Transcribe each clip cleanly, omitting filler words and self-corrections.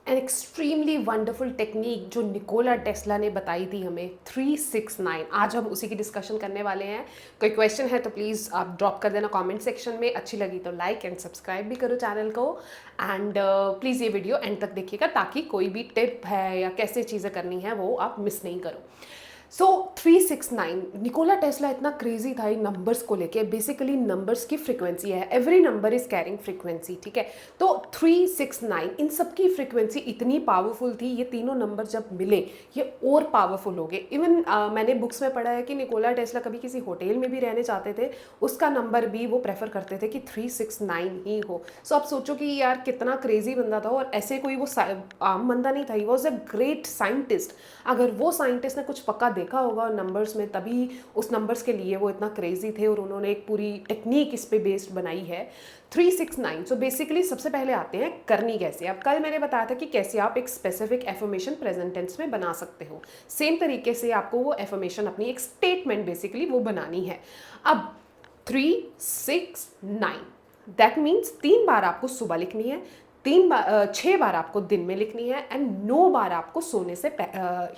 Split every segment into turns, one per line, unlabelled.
An extremely wonderful technique जो Nikola Tesla ने बताई थी हमें 369। आज हम उसी की डिस्कशन करने वाले हैं। कोई क्वेश्चन है तो प्लीज़ आप ड्रॉप कर देना कमेंट सेक्शन में। अच्छी लगी तो लाइक एंड सब्सक्राइब भी करो चैनल को। एंड प्लीज़ ये वीडियो एंड तक देखिएगा ताकि कोई भी टिप है या कैसे चीज़ें करनी है वो आप मिस नहीं करो। सो 369 निकोला टेस्ला इतना क्रेजी था इन नंबर्स को लेके। बेसिकली नंबर्स की फ्रीक्वेंसी है, every number is carrying frequency, ठीक है। तो 369 इन सब की फ्रीक्वेंसी इतनी पावरफुल थी, ये तीनों नंबर जब मिले ये और पावरफुल हो गए। इवन मैंने बुक्स में पढ़ा है कि निकोला टेस्ला कभी किसी होटल में भी रहने चाहते थे, उसका नंबर भी वो प्रेफर करते थे कि 369 ही हो। सो आप सोचो कि यार कितना क्रेजी बंदा था, और ऐसे कोई वो आम बंदा नहीं था, he was a great scientist. अगर वो साइंटिस्ट ने कुछ पक्का देखा होगा नंबर्स में, तभी उस नंबर्स के लिए वो इतना क्रेजी थे और उन्होंने एक पूरी टेक्निक इस पे बेस्ड बनाई है 369। सो बेसिकली सबसे पहले आते हैं करनी कैसे। अब कल मैंने बताया था कि कैसे आप एक स्पेसिफिक एफर्मेशन प्रेजेंट टेंस में बना सकते हो। सेम तरीके से आपको वो एफर्मेशन अपनी एक स्टेटमेंट बेसिकली वो बनानी है। अब 369 दैट मीन्स 3 बार आपको सुबह लिखनी है, 6 बार आपको दिन में लिखनी है, एंड 9 बार आपको सोने से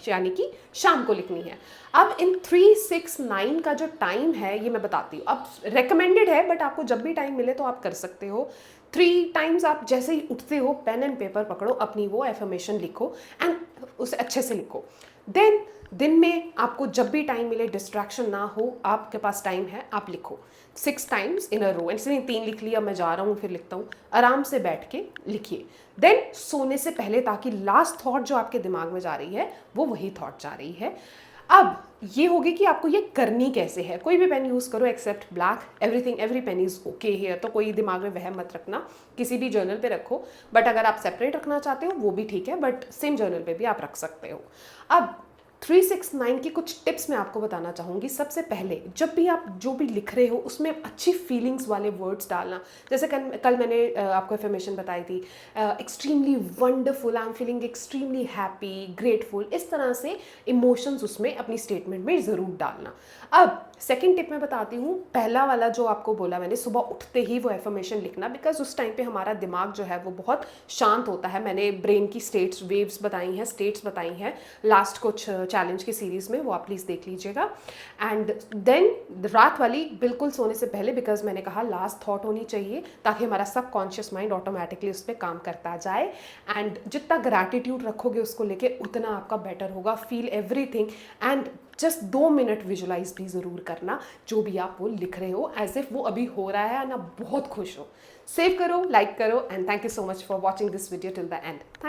यानी कि शाम को लिखनी है। अब इन 369 का जो टाइम है ये मैं बताती हूँ। अब रिकमेंडेड है बट आपको जब भी टाइम मिले तो आप कर सकते हो। 3 टाइम्स आप जैसे ही उठते हो पेन एंड पेपर पकड़ो, अपनी वो एफर्मेशन लिखो एंड उसे अच्छे से लिखो। देन दिन में आपको जब भी टाइम मिले, डिस्ट्रैक्शन ना हो, आपके पास टाइम है, आप लिखो 6 टाइम्स इन अ रो। ऐसे नहीं 3 लिख लिया मैं जा रहा हूँ फिर लिखता हूँ, आराम से बैठ के लिखिए। देन सोने से पहले, ताकि लास्ट थॉट जो आपके दिमाग में जा रही है वो वही थॉट जा रही है। अब ये होगी कि आपको ये करनी कैसे है। कोई भी पेन यूज़ करो except black, everything every pen is okay here. तो कोई दिमाग में वह मत रखना, किसी भी जर्नल पे रखो। बट अगर आप सेपरेट रखना चाहते हो वो भी ठीक है, बट सेम जर्नल पे भी आप रख सकते हो। अब 369 की कुछ टिप्स मैं आपको बताना चाहूँगी। सबसे पहले जब भी आप जो भी लिख रहे हो उसमें अच्छी फीलिंग्स वाले वर्ड्स डालना। जैसे कल मैंने आपको इन्फॉर्मेशन बताई थी, extremely wonderful, I am feeling extremely happy, grateful, इस तरह से इमोशंस उसमें अपनी स्टेटमेंट में ज़रूर डालना। अब सेकेंड टिप मैं बताती हूँ। पहला वाला जो आपको बोला मैंने, सुबह उठते ही वो इन्फॉर्मेशन लिखना, बिकॉज उस टाइम पे हमारा दिमाग जो है वो बहुत शांत होता है। मैंने ब्रेन की स्टेट्स वेव्स बताई हैं, स्टेट्स बताई हैं लास्ट कुछ चैलेंज की सीरीज़ में, वो आप प्लीज़ देख लीजिएगा। एंड देन रात वाली बिल्कुल सोने से पहले, बिकॉज मैंने कहा लास्ट थॉट होनी चाहिए ताकि हमारा सबकॉन्शियस माइंड ऑटोमेटिकली उस पर काम करता जाए। एंड जितना ग्रैटिट्यूड रखोगे उसको लेके उतना आपका बेटर होगा। Feel everything and just 2 minute visualise भी ज़रूर करना जो भी आप वो लिख रहे हो, एज इफ वो अभी हो रहा है ना। बहुत खुश हो। सेव करो, लाइक करो, and thank you so much for watching this video till the end.